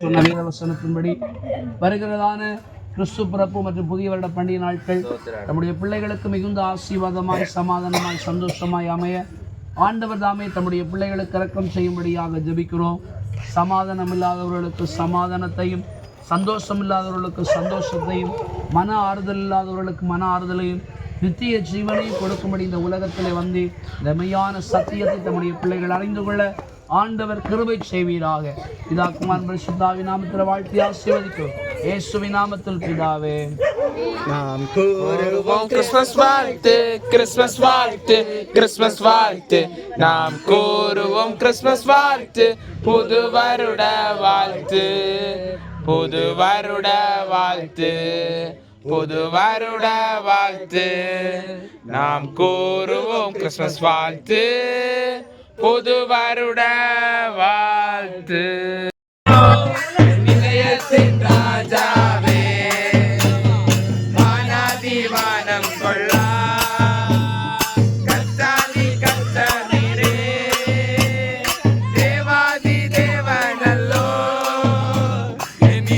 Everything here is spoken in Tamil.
சொன்ன வேத வசனத்தின்படி வருகிறதான கிறிஸ்து பிறப்பு மற்றும் புதிய வருட பண்டிகை நாட்கள் நம்முடைய பிள்ளைகளுக்கு மிகுந்த ஆசீர்வாதமாய் சமாதானமாய் சந்தோஷமாய் அமைய ஆண்டவர் தாமே தம்முடைய பிள்ளைகளுக்கு இரக்கம் செய்யும்படியாக ஜெபிக்கிறோம். சமாதானம் இல்லாதவர்களுக்கு சமாதானத்தையும், சந்தோஷம் இல்லாதவர்களுக்கு சந்தோஷத்தையும், மன ஆறுதல் இல்லாதவர்களுக்கு மன ஆறுதலையும், நித்திய ஜீவனையும் கொடுக்கும்படி இந்த உலகத்திலே வந்து இந்த மெய்யான சத்தியத்தை தம்முடைய பிள்ளைகள் அறிந்து கொள்ள ஆண்டவர் கிருபை செய்வீராக. இதா குமாரன் பரிசுத்தாவின் நாமத்தில் வாழ்த்தி ஆசீர்வதிக்கிறோம். இயேசுவின் நாமத்தில் பிதாவே. நாம் கூறுவோம் கிறிஸ்மஸ் வாழ்த்து, கிறிஸ்மஸ் வாழ்த்து, கிறிஸ்மஸ் வாழ்த்து. நாம் கூறுவோம் கிறிஸ்மஸ் வாழ்த்து, புது வருட வாழ்த்து, புது வருட வாழ்த்து, புது வருட வாழ்த்து. நாம் கூறுவோம் கிறிஸ்மஸ் வாழ்த்து, புது வருட வாழ்த்து. நிலையத்தின் ராஜாவே, வானாதிவானம் கொள்ளா கர்த்தாதி கர்த்தரே, தேவாதி தேவனல்லோ என்